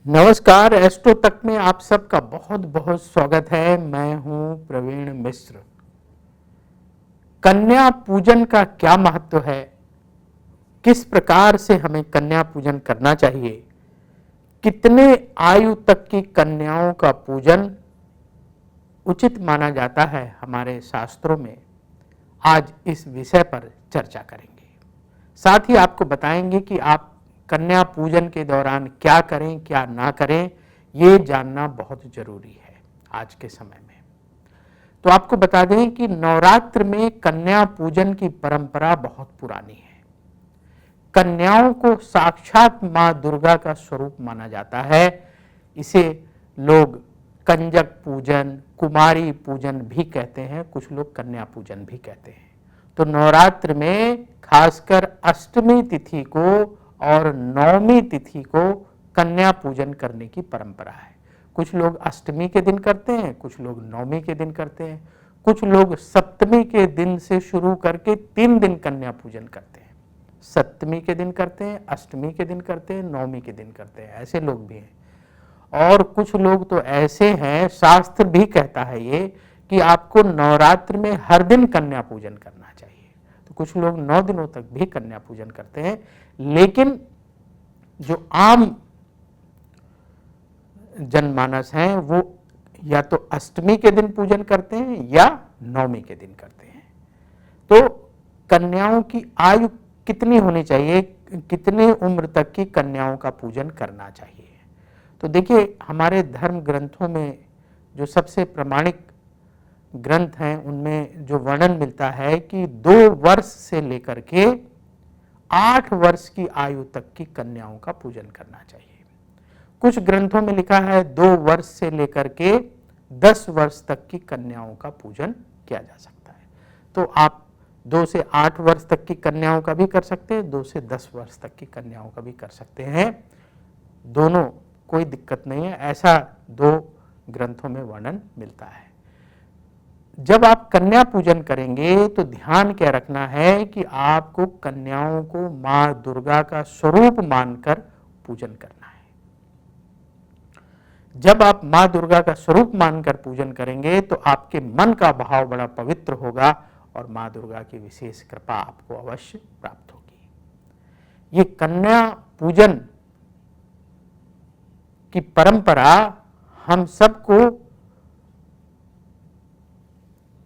नमस्कार, एस्ट्रो तक में आप सबका बहुत बहुत स्वागत है। मैं हूं प्रवीण मिश्र। कन्या पूजन का क्या महत्व है, किस प्रकार से हमें कन्या पूजन करना चाहिए, कितने आयु तक की कन्याओं का पूजन उचित माना जाता है हमारे शास्त्रों में, आज इस विषय पर चर्चा करेंगे। साथ ही आपको बताएंगे कि आप कन्या पूजन के दौरान क्या करें क्या ना करें, ये जानना बहुत जरूरी है आज के समय में। तो आपको बता दें कि नवरात्र में कन्या पूजन की परंपरा बहुत पुरानी है। कन्याओं को साक्षात मां दुर्गा का स्वरूप माना जाता है। इसे लोग कंजक पूजन, कुमारी पूजन भी कहते हैं, कुछ लोग कन्या पूजन भी कहते हैं। तो नवरात्र में खासकर अष्टमी तिथि को और नवमी तिथि को कन्या पूजन करने की परंपरा है। कुछ लोग अष्टमी के दिन करते हैं, कुछ लोग नवमी के दिन करते हैं, कुछ लोग सप्तमी के दिन से शुरू करके 3 दिन कन्या पूजन करते हैं। सप्तमी के दिन करते हैं, अष्टमी के दिन करते हैं, नवमी के दिन करते हैं, ऐसे लोग भी हैं। और कुछ लोग तो ऐसे हैं, शास्त्र भी कहता है ये कि आपको नवरात्र में हर दिन कन्या पूजन करना चाहिए। तो कुछ लोग 9 दिनों तक भी कन्या पूजन करते हैं, लेकिन जो आम जनमानस हैं वो या तो अष्टमी के दिन पूजन करते हैं या नवमी के दिन करते हैं। तो कन्याओं की आयु कितनी होनी चाहिए, कितने उम्र तक की कन्याओं का पूजन करना चाहिए? तो देखिए, हमारे धर्म ग्रंथों में जो सबसे प्रमाणिक ग्रंथ हैं उनमें जो वर्णन मिलता है कि 2 वर्ष से लेकर के 8 वर्ष की आयु तक की कन्याओं का पूजन करना चाहिए। कुछ ग्रंथों में लिखा है 2 वर्ष से लेकर के 10 वर्ष तक की कन्याओं का पूजन किया जा सकता है। तो आप 2 से 8 वर्ष तक की कन्याओं का भी कर सकते हैं, 2 से 10 वर्ष तक की कन्याओं का भी कर सकते हैं। दोनों कोई दिक्कत नहीं है, ऐसा 2 ग्रंथों में वर्णन मिलता है। जब आप कन्या पूजन करेंगे तो ध्यान क्या रखना है कि आपको कन्याओं को मां दुर्गा का स्वरूप मानकर पूजन करना है। जब आप मां दुर्गा का स्वरूप मानकर पूजन करेंगे तो आपके मन का भाव बड़ा पवित्र होगा और मां दुर्गा की विशेष कृपा आपको अवश्य प्राप्त होगी। ये कन्या पूजन की परंपरा हम सबको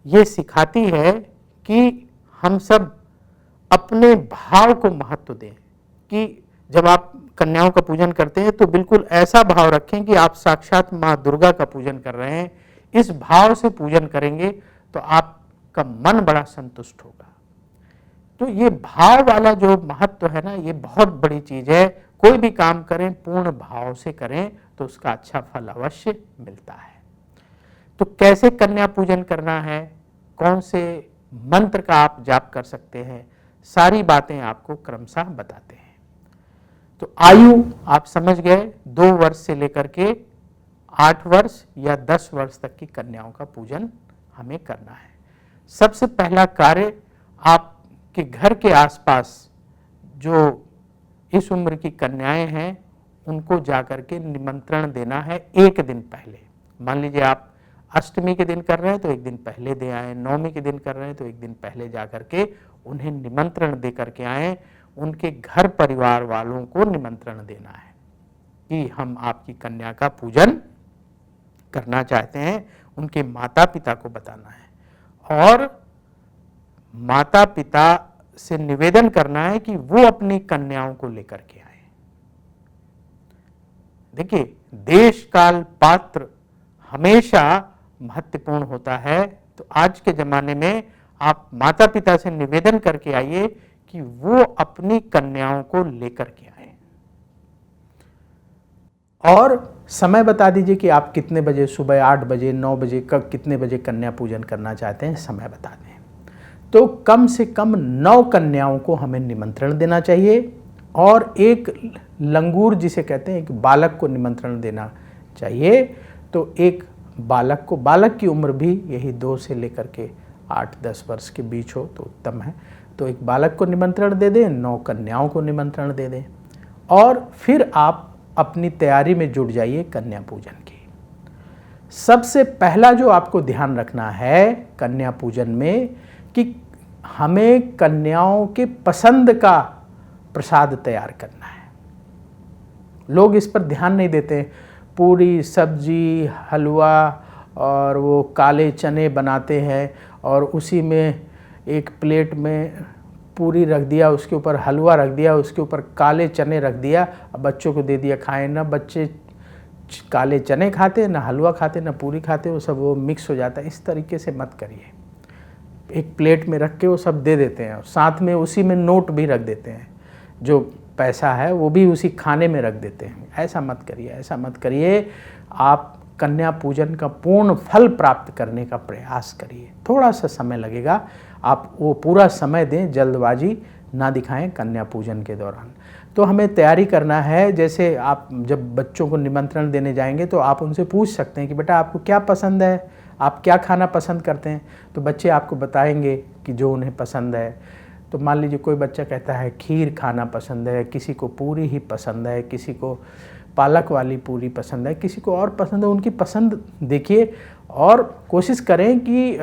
ये सिखाती है कि हम सब अपने भाव को महत्व दें, कि जब आप कन्याओं का पूजन करते हैं तो बिल्कुल ऐसा भाव रखें कि आप साक्षात मां दुर्गा का पूजन कर रहे हैं। इस भाव से पूजन करेंगे तो आपका मन बड़ा संतुष्ट होगा। तो ये भाव वाला जो महत्व है ना, ये बहुत बड़ी चीज है। कोई भी काम करें पूर्ण भाव से करें तो उसका अच्छा फल अवश्य मिलता है। तो कैसे कन्या पूजन करना है, कौन से मंत्र का आप जाप कर सकते हैं, सारी बातें आपको क्रमशः बताते हैं। तो आयु आप समझ गए, 2 वर्ष से लेकर के 8 वर्ष या 10 वर्ष तक की कन्याओं का पूजन हमें करना है। सबसे पहला कार्य, आपके घर के आसपास जो इस उम्र की कन्याएं हैं उनको जाकर के निमंत्रण देना है 1 दिन पहले। मान लीजिए आप अष्टमी के दिन कर रहे हैं तो 1 दिन पहले दे आए, नवमी के दिन कर रहे हैं तो 1 दिन पहले जाकर के उन्हें निमंत्रण दे करके आए। उनके घर परिवार वालों को निमंत्रण देना है कि हम आपकी कन्या का पूजन करना चाहते हैं। उनके माता पिता को बताना है और माता पिता से निवेदन करना है कि वो अपनी कन्याओं को लेकर के आए। देखिए, देश काल पात्र हमेशा महत्वपूर्ण होता है। तो आज के जमाने में आप माता पिता से निवेदन करके आइए कि वो अपनी कन्याओं को लेकर के आए। और समय बता दीजिए कि आप कितने बजे, सुबह 8 बजे, 9 बजे, कब कितने बजे कन्या पूजन करना चाहते हैं, समय बता दें। तो कम से कम 9 कन्याओं को हमें निमंत्रण देना चाहिए और एक लंगूर जिसे कहते हैं, एक बालक को निमंत्रण देना चाहिए। तो एक बालक को, बालक की उम्र भी यही 2 से लेकर के 8-10 वर्ष के बीच हो तो उत्तम है। तो एक बालक को निमंत्रण दे दें, 9 कन्याओं को निमंत्रण दे दें और फिर आप अपनी तैयारी में जुट जाइए कन्या पूजन की। सबसे पहला जो आपको ध्यान रखना है कन्या पूजन में कि हमें कन्याओं के पसंद का प्रसाद तैयार करना है। लोग इस पर ध्यान नहीं देते। पूरी, सब्जी, हलवा और वो काले चने बनाते हैं और उसी में एक प्लेट में पूरी रख दिया, उसके ऊपर हलवा रख दिया, उसके ऊपर काले चने रख दिया, अब बच्चों को दे दिया खाएं। ना बच्चे काले चने खाते, ना हलवा खाते, ना पूरी खाते, वो सब वो मिक्स हो जाता है। इस तरीके से मत करिए। एक प्लेट में रख के वो सब दे देते हैं, साथ में उसी में नोट भी रख देते हैं, जो पैसा है वो भी उसी खाने में रख देते हैं। ऐसा मत करिए, ऐसा मत करिए। आप कन्या पूजन का पूर्ण फल प्राप्त करने का प्रयास करिए। थोड़ा सा समय लगेगा, आप वो पूरा समय दें, जल्दबाजी ना दिखाएं कन्या पूजन के दौरान। तो हमें तैयारी करना है। जैसे आप जब बच्चों को निमंत्रण देने जाएंगे तो आप उनसे पूछ सकते हैं कि बेटा आपको क्या पसंद है, आप क्या खाना पसंद करते हैं। तो बच्चे आपको बताएंगे कि जो उन्हें पसंद है। तो मान लीजिए कोई बच्चा कहता है खीर खाना पसंद है, किसी को पूरी ही पसंद है, किसी को पालक वाली पूरी पसंद है, किसी को और पसंद है। उनकी पसंद देखिए और कोशिश करें कि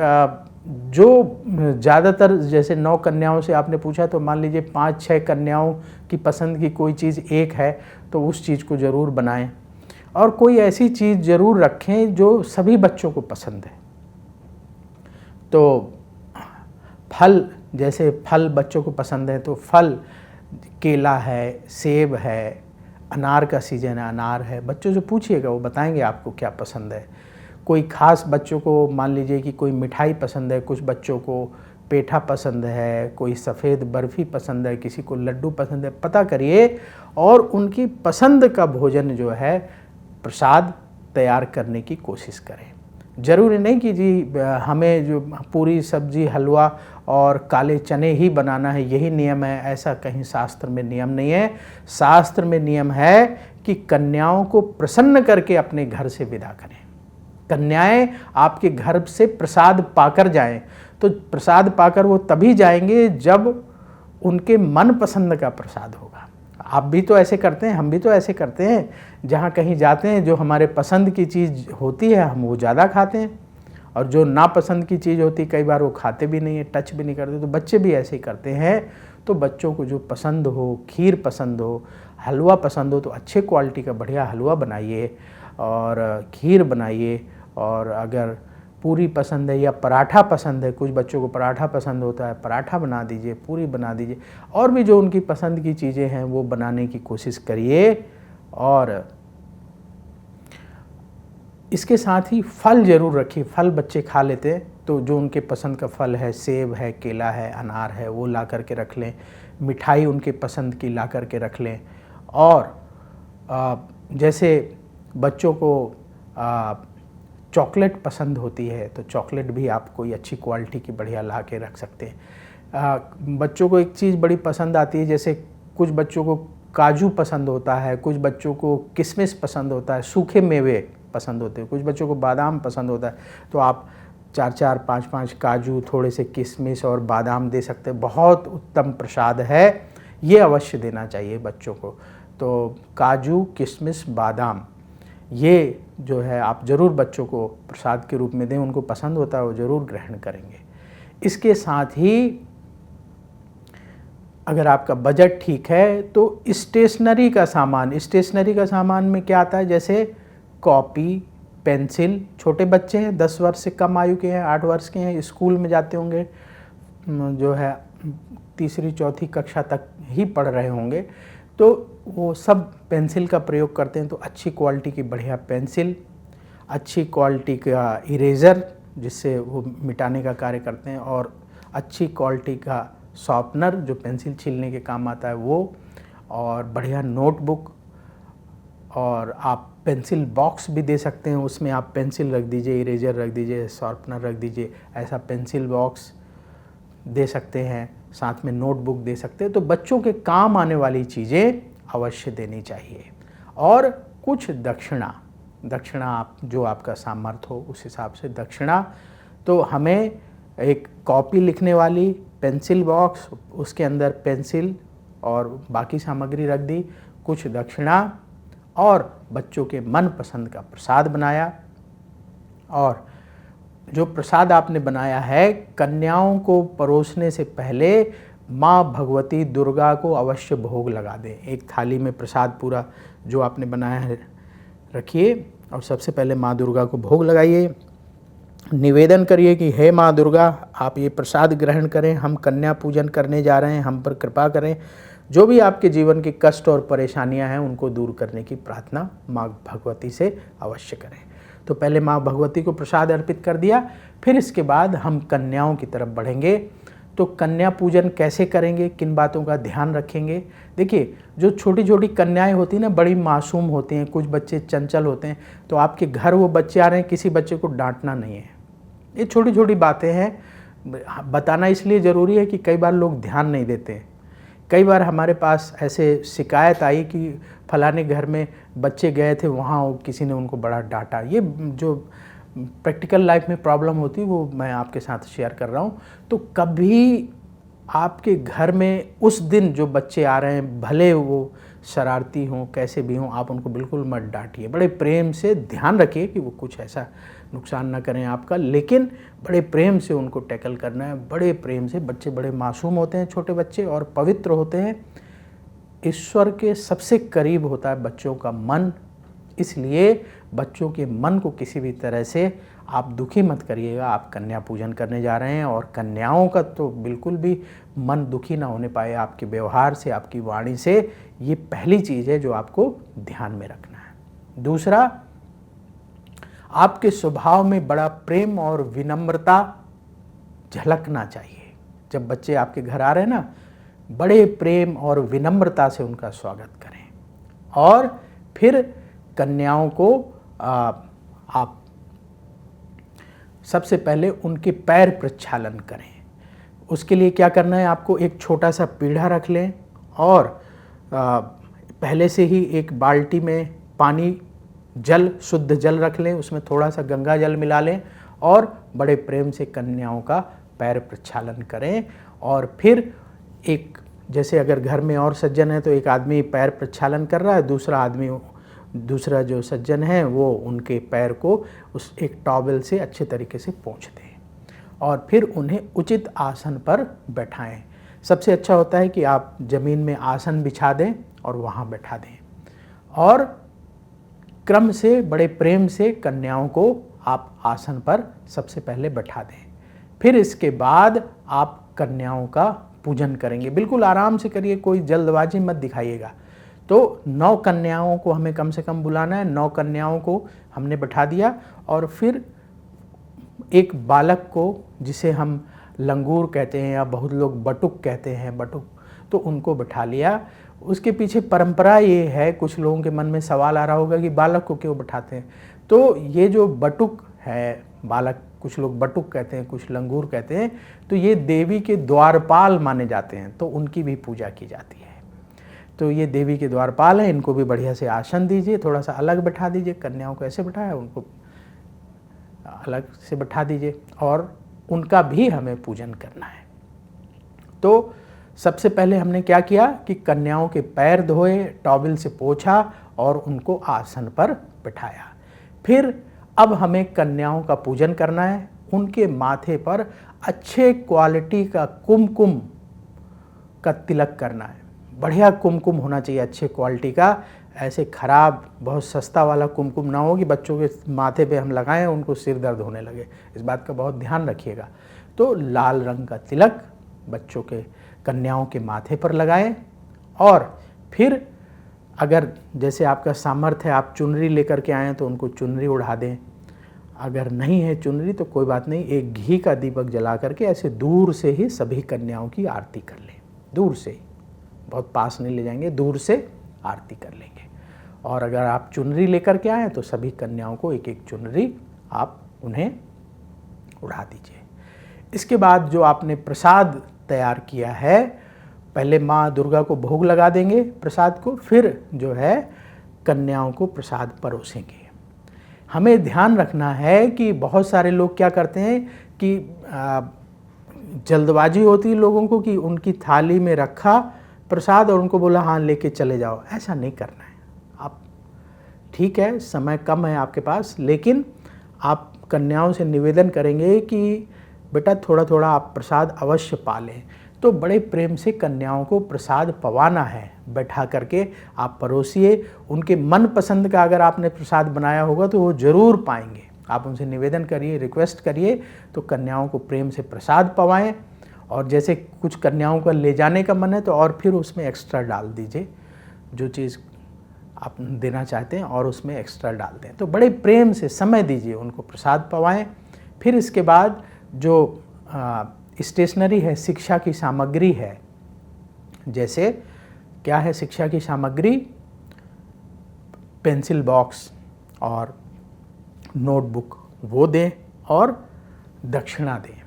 जो ज़्यादातर, जैसे 9 कन्याओं से आपने पूछा तो मान लीजिए 5-6 कन्याओं की पसंद की कोई चीज़ एक है तो उस चीज़ को ज़रूर बनाएं। और कोई ऐसी चीज़ ज़रूर रखें जो सभी बच्चों को पसंद है। तो फल, जैसे फल बच्चों को पसंद है तो फल, केला है, सेब है, अनार का सीजन है, अनार है। बच्चों से पूछिएगा, वो बताएंगे आपको क्या पसंद है। कोई ख़ास बच्चों को मान लीजिए कि कोई मिठाई पसंद है, कुछ बच्चों को पेठा पसंद है, कोई सफ़ेद बर्फ़ी पसंद है, किसी को लड्डू पसंद है। पता करिए और उनकी पसंद का भोजन जो है, प्रसाद तैयार करने की कोशिश करें। ज़रूरी नहीं कि जी हमें जो पूरी, सब्जी, हलवा और काले चने ही बनाना है, यही नियम है। ऐसा कहीं शास्त्र में नियम नहीं है। शास्त्र में नियम है कि कन्याओं को प्रसन्न करके अपने घर से विदा करें। कन्याएं आपके घर से प्रसाद पाकर जाएं, तो प्रसाद पाकर वो तभी जाएंगे जब उनके मन पसंद का प्रसाद होगा। आप भी तो ऐसे करते हैं, हम भी तो ऐसे करते हैं। जहाँ कहीं जाते हैं, जो हमारे पसंद की चीज़ होती है हम वो ज़्यादा खाते हैं, और जो नापसंद की चीज़ होती है कई बार वो खाते भी नहीं है, टच भी नहीं करते। तो बच्चे भी ऐसे ही करते हैं। तो बच्चों को जो पसंद हो, खीर पसंद हो, हलवा पसंद हो, तो अच्छे क्वालिटी का बढ़िया हलवा बनाइए और खीर बनाइए। और अगर पूरी पसंद है या पराठा पसंद है, कुछ बच्चों को पराठा पसंद होता है, पराठा बना दीजिए, पूरी बना दीजिए। और भी जो उनकी पसंद की चीज़ें हैं वो बनाने की कोशिश करिए। और इसके साथ ही फल ज़रूर रखिए। फल बच्चे खा लेते हैं, तो जो उनके पसंद का फल है, सेब है, केला है, अनार है, वो ला करके रख लें। मिठाई उनके पसंद की ला करके रख लें। और जैसे बच्चों को चॉकलेट पसंद होती है, तो चॉकलेट भी आप कोई अच्छी क्वालिटी की बढ़िया ला के रख सकते हैं। बच्चों को एक चीज़ बड़ी पसंद आती है, जैसे कुछ बच्चों को काजू पसंद होता है, कुछ बच्चों को किशमिश पसंद होता है, सूखे मेवे पसंद होते हैं, कुछ बच्चों को बादाम पसंद होता है। तो आप 4-4, 5-5 काजू, थोड़े से किशमिश और बादाम दे सकते हैं। बहुत उत्तम प्रसाद है, ये अवश्य देना चाहिए बच्चों को। तो काजू, किशमिश, बादाम, ये जो है आप ज़रूर बच्चों को प्रसाद के रूप में दें। उनको पसंद होता है, वो ज़रूर ग्रहण करेंगे। इसके साथ ही अगर आपका बजट ठीक है तो स्टेशनरी का सामान में क्या आता है, जैसे कॉपी, पेंसिल। छोटे बच्चे हैं, 10 वर्ष से कम आयु के हैं, 8 वर्ष के हैं, स्कूल में जाते होंगे, जो है 3री-4थी कक्षा तक ही पढ़ रहे होंगे, तो वो सब पेंसिल का प्रयोग करते हैं। तो अच्छी क्वालिटी की बढ़िया पेंसिल, अच्छी क्वालिटी का इरेज़र जिससे वो मिटाने का कार्य करते हैं, और अच्छी क्वालिटी का शॉर्पनर जो पेंसिल छीलने के काम आता है वो, और बढ़िया नोटबुक। और आप पेंसिल बॉक्स भी दे सकते हैं, उसमें आप पेंसिल रख दीजिए, इरेजर रख दीजिए, शार्पनर रख दीजिए। ऐसा पेंसिल बॉक्स दे सकते हैं, साथ में नोटबुक दे सकते हैं। तो बच्चों के काम आने वाली चीज़ें अवश्य देनी चाहिए। और कुछ दक्षिणा आप, जो आपका सामर्थ्य हो उस हिसाब से दक्षिणा। तो हमें एक कॉपी लिखने वाली, पेंसिल बॉक्स, उसके अंदर पेंसिल और बाकी सामग्री रख दी, कुछ दक्षिणा और बच्चों के मनपसंद का प्रसाद बनाया। और जो प्रसाद आपने बनाया है, कन्याओं को परोसने से पहले माँ भगवती दुर्गा को अवश्य भोग लगा दें। एक थाली में प्रसाद पूरा जो आपने बनाया है रखिए और सबसे पहले माँ दुर्गा को भोग लगाइए। निवेदन करिए कि हे माँ दुर्गा, आप ये प्रसाद ग्रहण करें, हम कन्या पूजन करने जा रहे हैं, हम पर कृपा करें। जो भी आपके जीवन के कष्ट और परेशानियां हैं उनको दूर करने की प्रार्थना माँ भगवती से अवश्य करें। तो पहले माँ भगवती को प्रसाद अर्पित कर दिया, फिर इसके बाद हम कन्याओं की तरफ बढ़ेंगे। तो कन्या पूजन कैसे करेंगे, किन बातों का ध्यान रखेंगे? देखिए, जो छोटी छोटी कन्याएं होती हैं ना, बड़ी मासूम होती हैं, कुछ बच्चे चंचल होते हैं, तो आपके घर वो बच्चे आ रहे हैं, किसी बच्चे को डांटना नहीं है। ये छोटी छोटी बातें हैं, बताना इसलिए ज़रूरी है कि कई बार लोग ध्यान नहीं देते हैं। कई बार हमारे पास ऐसे शिकायत आई कि फलाने घर में बच्चे गए थे, वहाँ किसी ने उनको बड़ा डांटा। ये जो प्रैक्टिकल लाइफ में प्रॉब्लम होती है वो मैं आपके साथ शेयर कर रहा हूँ। तो कभी आपके घर में उस दिन जो बच्चे आ रहे हैं, भले वो शरारती हों, कैसे भी हों, आप उनको बिल्कुल मत डांटिए। बड़े प्रेम से ध्यान रखिए कि वो कुछ ऐसा नुकसान ना करें आपका, लेकिन बड़े प्रेम से उनको टैकल करना है, बड़े प्रेम से। बच्चे बड़े मासूम होते हैं, छोटे बच्चे, और पवित्र होते हैं। ईश्वर के सबसे करीब होता है बच्चों का मन, इसलिए बच्चों के मन को किसी भी तरह से आप दुखी मत करिएगा। आप कन्या पूजन करने जा रहे हैं और कन्याओं का तो बिल्कुल भी मन दुखी ना होने पाए आपके व्यवहार से, आपकी वाणी से। ये पहली चीज़ है जो आपको ध्यान में रखना है। दूसरा, आपके स्वभाव में बड़ा प्रेम और विनम्रता झलकना चाहिए। जब बच्चे आपके घर आ रहे हैं ना, बड़े प्रेम और विनम्रता से उनका स्वागत करें। और फिर कन्याओं को आप सबसे पहले उनके पैर प्रक्षालन करें। उसके लिए क्या करना है, आपको एक छोटा सा पीढ़ा रख लें और पहले से ही एक बाल्टी में पानी, जल, शुद्ध जल रख लें, उसमें थोड़ा सा गंगा जल मिला लें और बड़े प्रेम से कन्याओं का पैर प्रक्षालन करें। और फिर एक, जैसे अगर घर में और सज्जन है तो एक आदमी पैर प्रक्षालन कर रहा है, दूसरा जो सज्जन है वो उनके पैर को उस एक टॉवल से अच्छे तरीके से पोंछ दें और फिर उन्हें उचित आसन पर बैठाएं। सबसे अच्छा होता है कि आप ज़मीन में आसन बिछा दें और वहाँ बैठा दें और क्रम से, बड़े प्रेम से कन्याओं को आप आसन पर सबसे पहले बैठा दें। फिर इसके बाद आप कन्याओं का पूजन करेंगे। बिल्कुल आराम से करिए, कोई जल्दबाजी मत दिखाइएगा। तो 9 कन्याओं को हमें कम से कम बुलाना है। 9 कन्याओं को हमने बैठा दिया और फिर एक बालक को, जिसे हम लंगूर कहते हैं या बहुत लोग बटुक कहते हैं, बटुक, तो उनको बैठा लिया। उसके पीछे परंपरा ये है, कुछ लोगों के मन में सवाल आ रहा होगा कि बालक को क्यों बैठाते हैं। तो ये जो बटुक है, बालक, कुछ लोग बटुक कहते हैं, कुछ लंगूर कहते हैं, तो ये देवी के द्वारपाल माने जाते हैं, तो उनकी भी पूजा की जाती है। तो ये देवी के द्वारपाल हैं, इनको भी बढ़िया से आसन दीजिए, थोड़ा सा अलग बैठा दीजिए। कन्याओं को ऐसे बैठाया, उनको अलग से बैठा दीजिए और उनका भी हमें पूजन करना है। तो सबसे पहले हमने क्या किया कि कन्याओं के पैर धोए, टॉवल से पोंछा और उनको आसन पर बैठाया। फिर अब हमें कन्याओं का पूजन करना है। उनके माथे पर अच्छे क्वालिटी का कुमकुम का तिलक करना है। बढ़िया कुमकुम होना चाहिए, अच्छे क्वालिटी का, ऐसे खराब बहुत सस्ता वाला कुमकुम ना हो कि बच्चों के माथे पे हम लगाएं उनको सिर दर्द होने लगे। इस बात का बहुत ध्यान रखिएगा। तो लाल रंग का तिलक बच्चों के, कन्याओं के माथे पर लगाएं और फिर अगर जैसे आपका सामर्थ्य है, आप चुनरी लेकर के आएँ तो उनको चुनरी उड़ा दें। अगर नहीं है चुनरी तो कोई बात नहीं, एक घी का दीपक जला करके ऐसे दूर से ही सभी कन्याओं की आरती कर लें। दूर से ही, बहुत पास नहीं ले जाएंगे, दूर से आरती कर लेंगे। और अगर आप चुनरी लेकर के आएँ तो सभी कन्याओं को एक एक चुनरी आप उन्हें उड़ा दीजिए। इसके बाद जो आपने प्रसाद तैयार किया है, पहले माँ दुर्गा को भोग लगा देंगे प्रसाद को, फिर जो है कन्याओं को प्रसाद परोसेंगे। हमें ध्यान रखना है कि बहुत सारे लोग क्या करते हैं कि जल्दबाजी होती है लोगों को कि उनकी थाली में रखा प्रसाद और उनको बोला हाँ लेके चले जाओ। ऐसा नहीं करना है। आप ठीक है, समय कम है आपके पास, लेकिन आप कन्याओं से निवेदन करेंगे कि बेटा थोड़ा थोड़ा आप प्रसाद अवश्य पालें। तो बड़े प्रेम से कन्याओं को प्रसाद पवाना है, बैठा करके आप परोसिए। उनके मन पसंद का अगर आपने प्रसाद बनाया होगा तो वो ज़रूर पाएंगे। आप उनसे निवेदन करिए, रिक्वेस्ट करिए, तो कन्याओं को प्रेम से प्रसाद पवाएं। और जैसे कुछ कन्याओं का ले जाने का मन है तो और फिर उसमें एक्स्ट्रा डाल दीजिए, जो चीज़ आप देना चाहते हैं और उसमें एक्स्ट्रा डाल दें। तो बड़े प्रेम से समय दीजिए, उनको प्रसाद पवाएं। फिर इसके बाद जो स्टेशनरी है, शिक्षा की सामग्री है, जैसे क्या है शिक्षा की सामग्री, पेंसिल बॉक्स और नोटबुक, वो दें और दक्षिणा दें।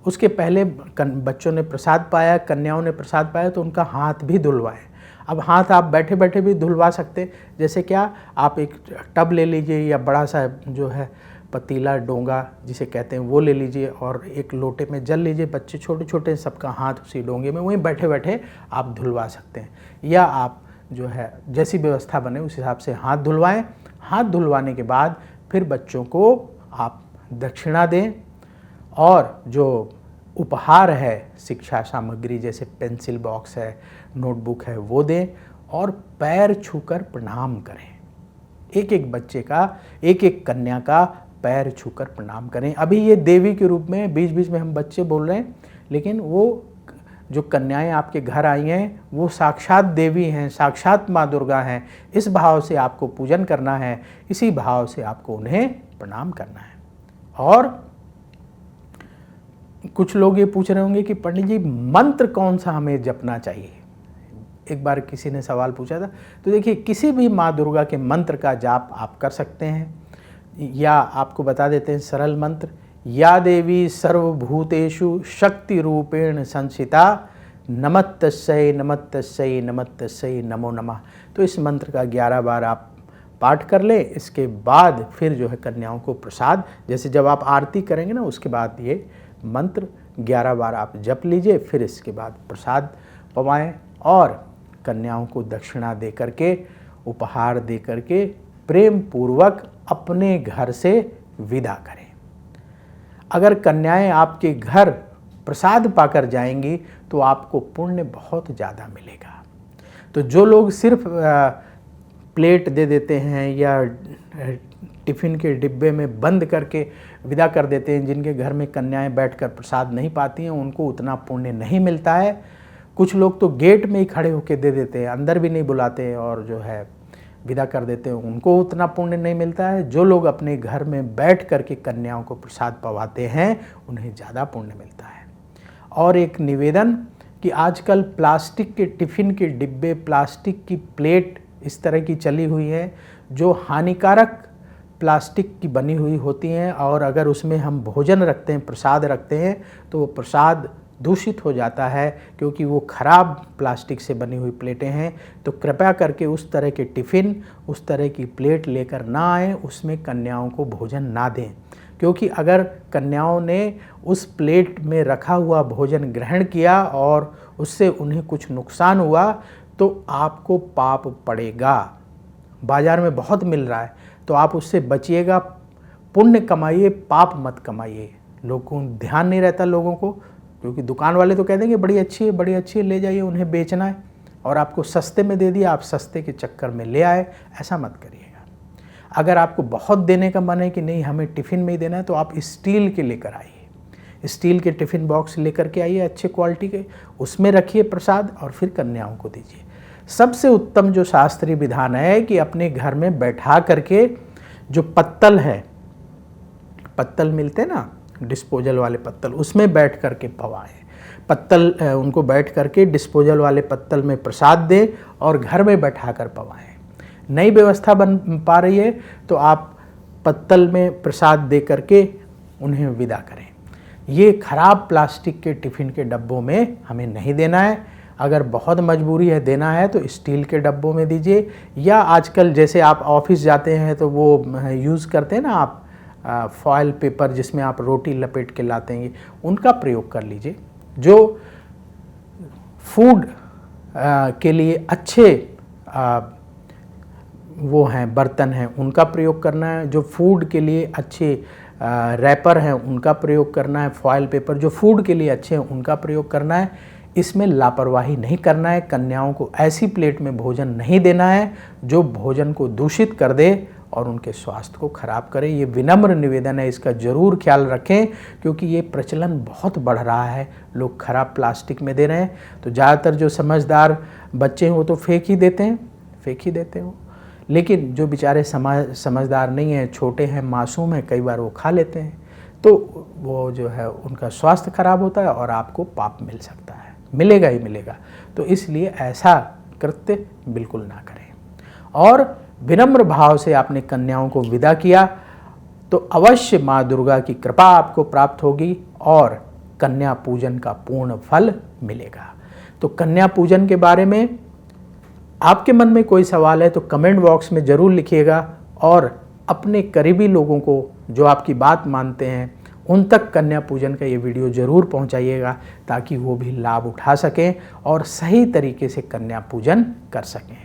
उसके पहले बच्चों ने प्रसाद पाया, कन्याओं ने प्रसाद पाया, तो उनका हाथ भी धुलवाएं। अब हाथ आप बैठे बैठे भी धुलवा सकते, जैसे क्या, आप एक टब ले लीजिए या बड़ा सा जो है पतीला, डोंगा जिसे कहते हैं, वो ले लीजिए और एक लोटे में जल लीजिए। बच्चे छोटे छोटे, सबका हाथ उसी डोंगे में, वहीं बैठे बैठे आप धुलवा सकते हैं। या आप जो है जैसी व्यवस्था बने उस हिसाब से हाथ धुलवाएं। हाथ धुलवाने के बाद फिर बच्चों को आप दक्षिणा दें और जो उपहार है, शिक्षा सामग्री जैसे पेंसिल बॉक्स है, नोटबुक है, वो दें और पैर छूकर प्रणाम करें। एक एक बच्चे का, एक एक कन्या का पैर छूकर प्रणाम करें। अभी ये देवी के रूप में, बीच बीच में हम बच्चे बोल रहे हैं, लेकिन वो जो कन्याएं आपके घर आई हैं वो साक्षात देवी हैं, साक्षात माँ दुर्गा हैं। इस भाव से आपको पूजन करना है, इसी भाव से आपको उन्हें प्रणाम करना है। और कुछ लोग ये पूछ रहे होंगे कि पंडित जी मंत्र कौन सा हमें जपना चाहिए। एक बार किसी ने सवाल पूछा था, तो देखिए किसी भी माँ दुर्गा के मंत्र का जाप आप कर सकते हैं, या आपको बता देते हैं सरल मंत्र, या देवी सर्वभूतेषु शक्ति रूपेण संस्थिता नमस्तस्यै नमस्तस्यै नमस्तस्यै नमो नमः। तो इस मंत्र का 11 बार आप पाठ कर लें। इसके बाद फिर जो है कन्याओं को प्रसाद, जैसे जब आप आरती करेंगे ना, उसके बाद ये मंत्र 11 बार आप जप लीजिए। फिर इसके बाद प्रसाद पवाएं और कन्याओं को दक्षिणा दे करके, उपहार दे करके प्रेम पूर्वक अपने घर से विदा करें। अगर कन्याएं आपके घर प्रसाद पाकर जाएंगी तो आपको पुण्य बहुत ज़्यादा मिलेगा। तो जो लोग सिर्फ प्लेट दे देते हैं या टिफ़िन के डिब्बे में बंद करके विदा कर देते हैं, जिनके घर में कन्याएं बैठकर प्रसाद नहीं पाती हैं, उनको उतना पुण्य नहीं मिलता है। कुछ लोग तो गेट में ही खड़े होकर दे देते हैं, अंदर भी नहीं बुलाते और जो है विदा कर देते हैं, उनको उतना पुण्य नहीं मिलता है। जो लोग अपने घर में बैठ करके कन्याओं को प्रसाद पवाते हैं, उन्हें ज़्यादा पुण्य मिलता है। और एक निवेदन कि आजकल प्लास्टिक के टिफ़िन के डिब्बे, प्लास्टिक की प्लेट इस तरह की चली हुई है जो हानिकारक प्लास्टिक की बनी हुई होती हैं, और अगर उसमें हम भोजन रखते हैं, प्रसाद रखते हैं, तो वो प्रसाद दूषित हो जाता है, क्योंकि वो खराब प्लास्टिक से बनी हुई प्लेटें हैं। तो कृपया करके उस तरह के टिफ़िन, उस तरह की प्लेट लेकर ना आएँ, उसमें कन्याओं को भोजन ना दें। क्योंकि अगर कन्याओं ने उस प्लेट में रखा हुआ भोजन ग्रहण किया और उससे उन्हें कुछ नुकसान हुआ, तो आपको पाप पड़ेगा। बाज़ार में बहुत मिल रहा है, तो आप उससे बचिएगा। पुण्य कमाइए, पाप मत कमाइए। लोगों को ध्यान नहीं रहता लोगों को, क्योंकि दुकान वाले तो कह देंगे बड़ी अच्छी है, बड़ी अच्छी है, ले जाइए, उन्हें बेचना है, और आपको सस्ते में दे दिया, आप सस्ते के चक्कर में ले आए। ऐसा मत करिएगा। अगर आपको बहुत देने का मन है कि नहीं हमें टिफ़िन में ही देना है, तो आप स्टील के लेकर आइए, स्टील के टिफ़िन बॉक्स लेकर के आइए अच्छे क्वालिटी के, उसमें रखिए प्रसाद और फिर कन्याओं को दीजिए। सबसे उत्तम जो शास्त्रीय विधान है कि अपने घर में बैठा करके जो पत्तल है, पत्तल मिलते हैं ना डिस्पोजल वाले पत्तल, उसमें बैठ करके पवाएं। पत्तल उनको बैठ करके डिस्पोजल वाले पत्तल में प्रसाद दें और घर में बैठा कर पवाएं। नई व्यवस्था बन पा रही है तो आप पत्तल में प्रसाद दे करके उन्हें विदा करें। ये खराब प्लास्टिक के टिफ़िन के डब्बों में हमें नहीं देना है। अगर बहुत मजबूरी है देना है तो स्टील के डब्बों में दीजिए, या आजकल जैसे आप ऑफिस जाते हैं तो वो यूज़ करते हैं ना आप फॉयल पेपर, जिसमें आप रोटी लपेट के लाते हैं, उनका प्रयोग कर लीजिए। जो फूड के लिए अच्छे वो हैं बर्तन हैं उनका प्रयोग करना है, जो फूड के लिए अच्छे रैपर हैं उनका प्रयोग करना है, फॉयल पेपर जो फूड के लिए अच्छे हैं उनका प्रयोग करना है। इसमें लापरवाही नहीं करना है। कन्याओं को ऐसी प्लेट में भोजन नहीं देना है जो भोजन को दूषित कर दे और उनके स्वास्थ्य को खराब करे। ये विनम्र निवेदन है, इसका ज़रूर ख्याल रखें क्योंकि ये प्रचलन बहुत बढ़ रहा है। लोग खराब प्लास्टिक में दे रहे हैं, तो ज़्यादातर जो समझदार बच्चे हैं वो तो फेंक ही देते हैं लेकिन जो बेचारे समझदार नहीं हैं, छोटे हैं, मासूम हैं, कई बार वो खा लेते हैं, तो वो जो है उनका स्वास्थ्य खराब होता है और आपको पाप मिल सकता है, मिलेगा ही मिलेगा। तो इसलिए ऐसा कृत्य बिल्कुल ना करें। और विनम्र भाव से आपने कन्याओं को विदा किया तो अवश्य माँ दुर्गा की कृपा आपको प्राप्त होगी और कन्या पूजन का पूर्ण फल मिलेगा। तो कन्या पूजन के बारे में आपके मन में कोई सवाल है तो कमेंट बॉक्स में ज़रूर लिखिएगा और अपने करीबी लोगों को जो आपकी बात मानते हैं उन तक कन्या पूजन का ये वीडियो ज़रूर पहुंचाइएगा ताकि वो भी लाभ उठा सकें और सही तरीके से कन्या पूजन कर सकें।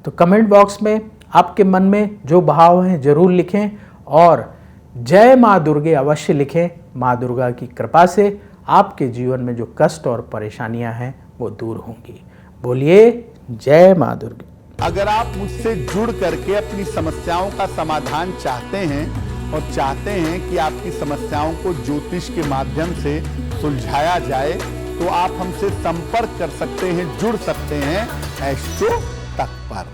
तो कमेंट बॉक्स में आपके मन में जो भाव हैं ज़रूर लिखें और जय माँ दुर्गे अवश्य लिखें। माँ दुर्गा की कृपा से आपके जीवन में जो कष्ट और परेशानियां हैं वो दूर होंगी। बोलिए जय माँ दुर्गे। अगर आप मुझसे जुड़ करके अपनी समस्याओं का समाधान चाहते हैं और चाहते हैं कि आपकी समस्याओं को ज्योतिष के माध्यम से सुलझाया जाए तो आप हमसे संपर्क कर सकते हैं, जुड़ सकते हैं एस्ट्रो तक पर।